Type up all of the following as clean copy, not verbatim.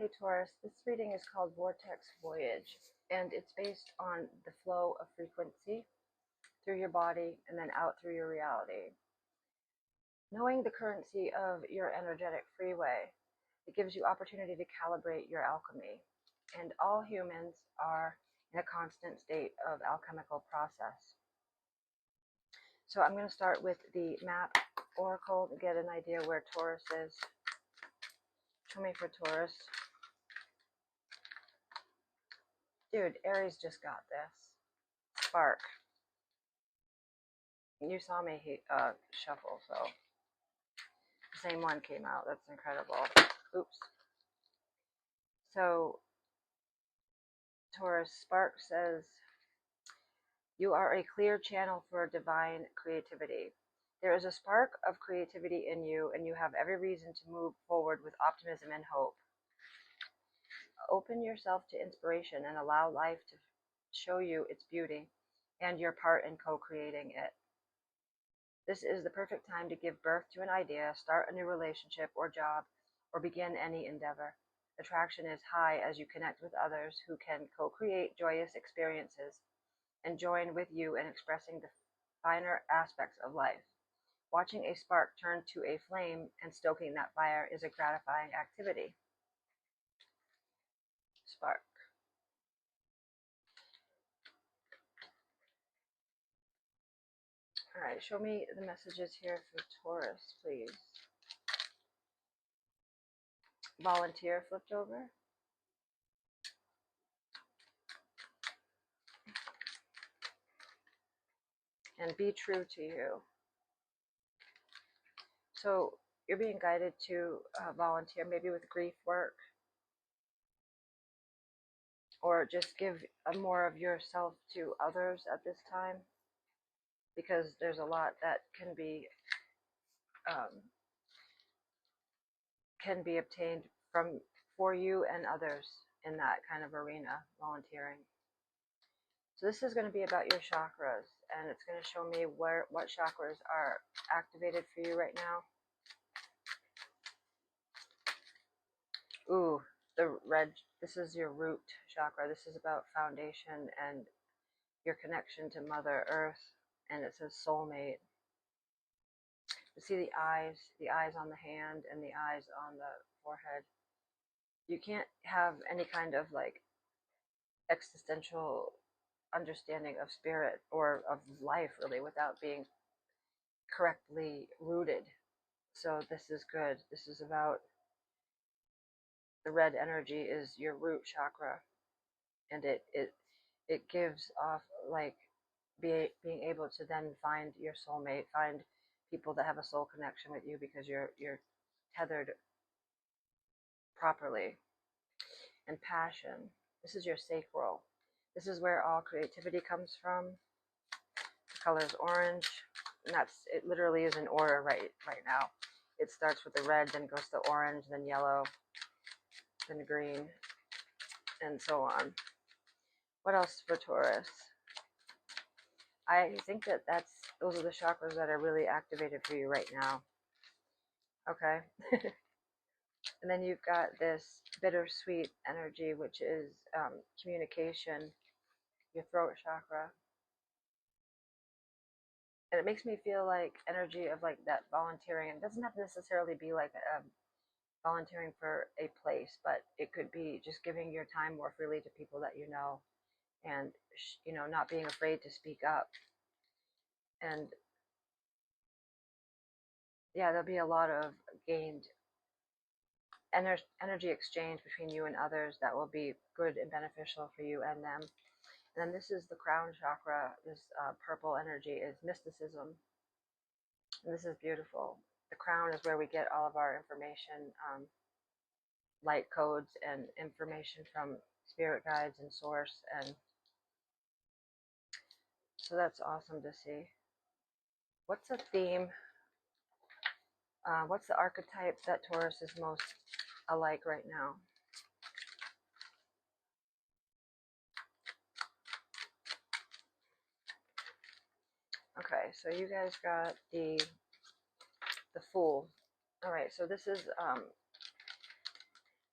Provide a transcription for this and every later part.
Hey Taurus, this reading is called Vortex Voyage, and it's based on the flow of frequency through your body and then out through your reality. Knowing the currency of your energetic freeway, it gives you opportunity to calibrate your alchemy. And all humans are in a constant state of alchemical process. So I'm going to start with the map oracle to get an idea where Taurus is. Show me for Taurus. Dude, Aries just got this. Spark. You saw me shuffle, so the same one came out. That's incredible. Oops. So Taurus, Spark says, you are a clear channel for divine creativity. There is a spark of creativity in you, and you have every reason to move forward with optimism and hope. Open yourself to inspiration and allow life to show you its beauty and your part in co-creating it. This is the perfect time to give birth to an idea, start a new relationship or job, or begin any endeavor. Attraction is high as you connect with others who can co-create joyous experiences and join with you in expressing the finer aspects of life. Watching a spark turn to a flame and stoking that fire is a gratifying activity. Spark. All right, show me the messages here for Taurus, please. Volunteer flipped over. And be true to you. So you're being guided to volunteer, maybe with grief work, or just give more of yourself to others at this time, because there's a lot that can be obtained for you and others in that kind of arena, volunteering. So this is going to be about your chakras, and it's going to show me what chakras are activated for you right now. Ooh, the red, this is your root chakra. This is about foundation and your connection to Mother Earth, and it says soulmate. You see the eyes on the hand and the eyes on the forehead. You can't have any kind of like existential understanding of spirit or of life really without being correctly rooted. So this is good. This is about the red energy is your root chakra, and it gives off like being able to then find your soulmate, find people that have a soul connection with you because you're tethered properly. And passion, this is your sacral. This is where all creativity comes from. The color is orange, and it literally is in order right now. It starts with the red, then goes to orange, then yellow, then green, and so on. What else for Taurus? I think those are the chakras that are really activated for you right now. Okay. And then you've got this bittersweet energy, which is communication, your throat chakra. And it makes me feel like energy of like that volunteering. And it doesn't have to necessarily be like volunteering for a place, but it could be just giving your time more freely to people that you know, and not being afraid to speak up. And yeah, there'll be a lot of gained energy exchange between you and others that will be good and beneficial for you and them. And then this is the crown chakra. This purple energy is mysticism. And this is beautiful. The crown is where we get all of our information, light codes and information from spirit guides and source. And so that's awesome to see. What's a theme? What's the archetype that Taurus is most alike right now? Okay, so you guys got the Fool. All right, so this is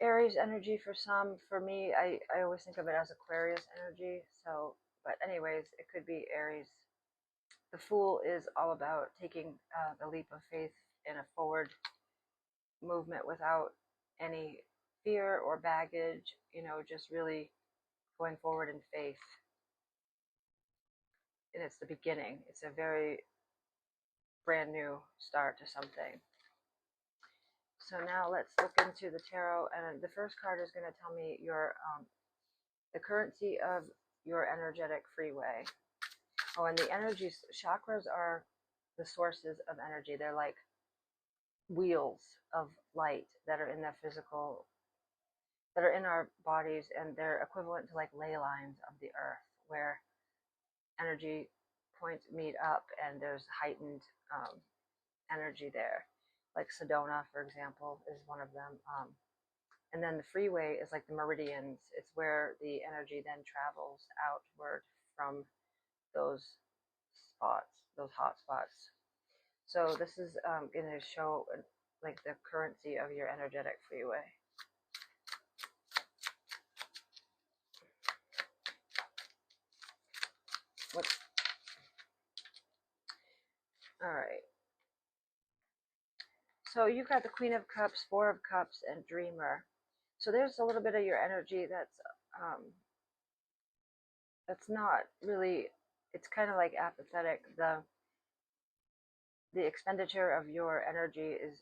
Aries energy for some. For me, I always think of it as Aquarius energy. So, but anyways, it could be Aries. The Fool is all about taking the leap of faith in a forward movement without any fear or baggage, just really going forward in faith. And it's the beginning. It's a very brand new start to something. So now let's look into the tarot, and the first card is going to tell me your the currency of your energetic freeway. Oh, and the energy chakras are the sources of energy. They're like wheels of light that are in the physical, that are in our bodies, and they're equivalent to like ley lines of the earth, where energy points meet up and there's heightened energy there. Like Sedona, for example, is one of them. And then the freeway is like the meridians. It's where the energy then travels outward from those spots, those hot spots. So this is going to show like the currency of your energetic freeway. All right. So you've got the Queen of Cups, Four of Cups, and Dreamer. So there's a little bit of your energy that's not really. It's kind of like apathetic. The expenditure of your energy is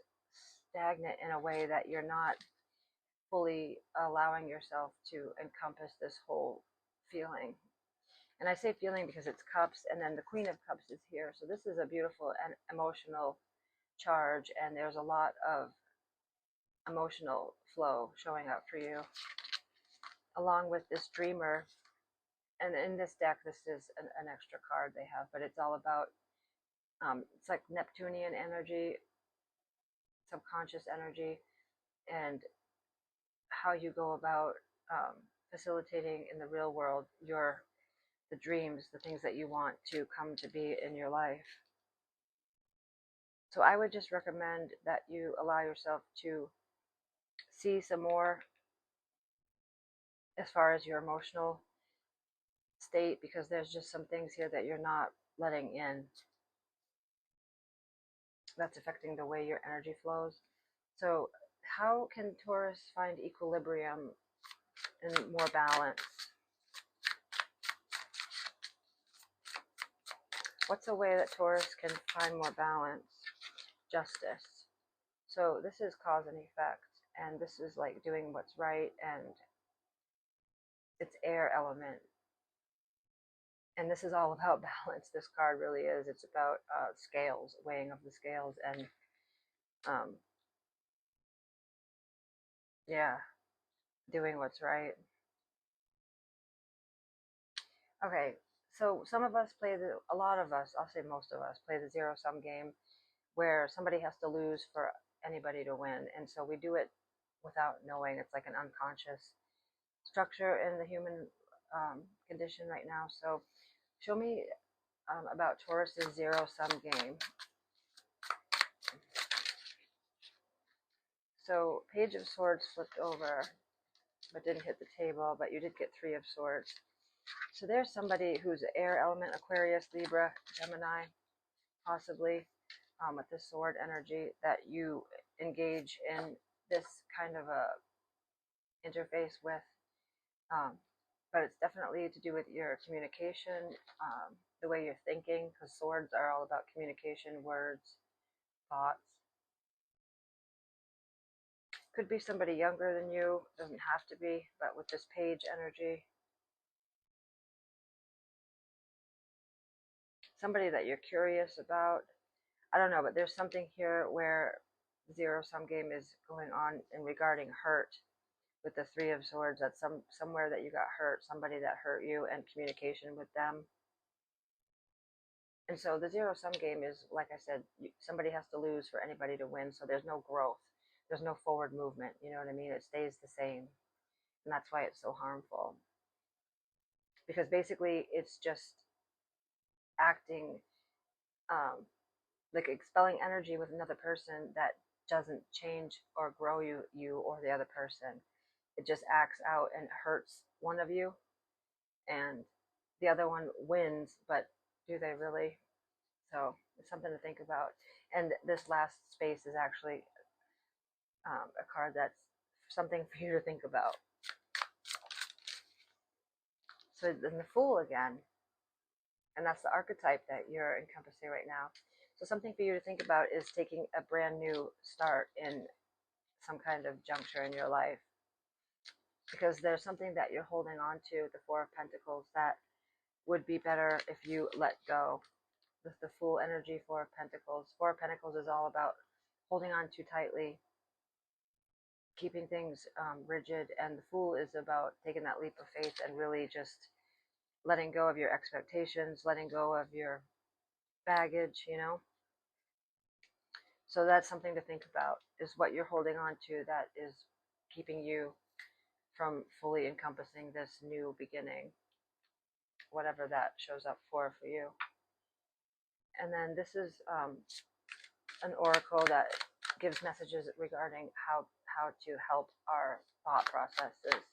stagnant in a way that you're not fully allowing yourself to encompass this whole feeling. And I say feeling because it's cups, and then the Queen of Cups is here. So this is a beautiful and emotional charge, and there's a lot of emotional flow showing up for you, along with this Dreamer. And in this deck, this is an extra card they have, but it's all about, it's like Neptunian energy, subconscious energy, and how you go about facilitating in the real world the dreams, the things that you want to come to be in your life. So I would just recommend that you allow yourself to see some more as far as your emotional state, because there's just some things here that you're not letting in that's affecting the way your energy flows. So how can Taurus find equilibrium and more balance? What's a way that Taurus can find more balance? Justice. So this is cause and effect, and this is like doing what's right, and it's air element. And this is all about balance. This card really is. It's about scales, weighing of the scales, and yeah, doing what's right. Okay, so some of us play a lot of us, I'll say most of us, play the zero-sum game where somebody has to lose for anybody to win. And so we do it without knowing. It's like an unconscious structure in the human condition right now. So show me about Taurus's zero-sum game. So Page of Swords flipped over, but didn't hit the table, but you did get Three of Swords. So there's somebody who's air element, Aquarius, Libra, Gemini, possibly, with this sword energy, that you engage in this kind of a interface with. But it's definitely to do with your communication, the way you're thinking, because swords are all about communication, words, thoughts. Could be somebody younger than you, doesn't have to be, but with this page energy, somebody that you're curious about. I don't know, but there's something here where zero-sum game is going on in regarding hurt with the Three of Swords. That's somewhere that you got hurt, somebody that hurt you, and communication with them. And so the zero-sum game is, like I said, somebody has to lose for anybody to win, so there's no growth. There's no forward movement, you know what I mean? It stays the same, and that's why it's so harmful. Because basically, it's just acting like expelling energy with another person that doesn't change or grow you or the other person. It just acts out and hurts one of you, and the other one wins, but do they really? So it's something to think about. And this last space is actually a card that's something for you to think about. So then the Fool again, and that's the archetype that you're encompassing right now. So something for you to think about is taking a brand new start in some kind of juncture in your life, because there's something that you're holding on to, the Four of Pentacles, that would be better if you let go. With the Fool energy, Four of Pentacles. Four of Pentacles is all about holding on too tightly, keeping things rigid, and the Fool is about taking that leap of faith and really just letting go of your expectations, letting go of your baggage, you know. So that's something to think about, is what you're holding on to that is keeping you from fully encompassing this new beginning, whatever that shows up for you. And then this is an oracle that gives messages regarding how to help our thought processes.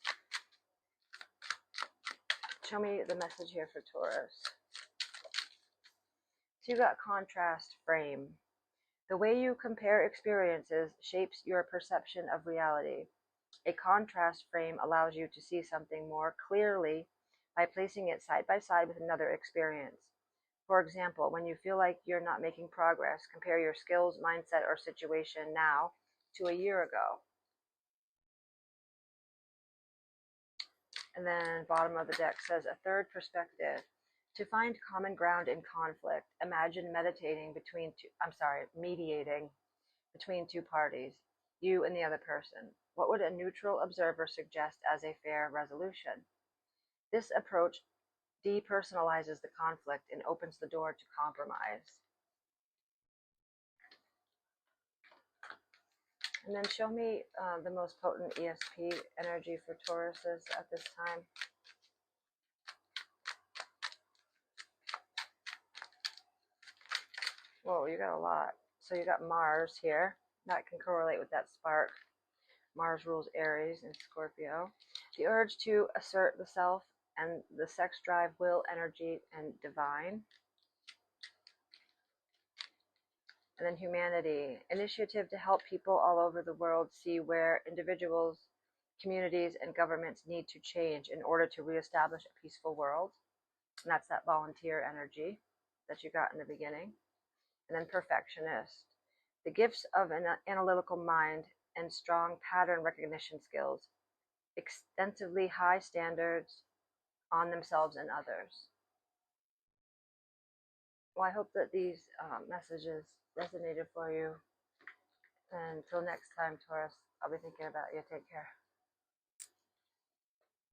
Show me the message here for Taurus. So you got contrast frame. The way you compare experiences shapes your perception of reality. A contrast frame allows you to see something more clearly by placing it side by side with another experience. For example, when you feel like you're not making progress, compare your skills, mindset, or situation now to a year ago. And then bottom of the deck says a third perspective. To find common ground in conflict, imagine mediating between two parties, you and the other person. What would a neutral observer suggest as a fair resolution? This approach depersonalizes the conflict and opens the door to compromise. And then show me the most potent ESP energy for Tauruses at this time. Whoa, you got a lot. So you got Mars here. That can correlate with that spark. Mars rules Aries and Scorpio. The urge to assert the self and the sex drive, will, energy, and divine. And then humanity, initiative to help people all over the world see where individuals, communities, and governments need to change in order to reestablish a peaceful world. And that's that volunteer energy that you got in the beginning. And then perfectionist, the gifts of an analytical mind and strong pattern recognition skills, extensively high standards on themselves and others. Well, I hope that these messages resonated for you. And until next time, Taurus, I'll be thinking about you. Take care.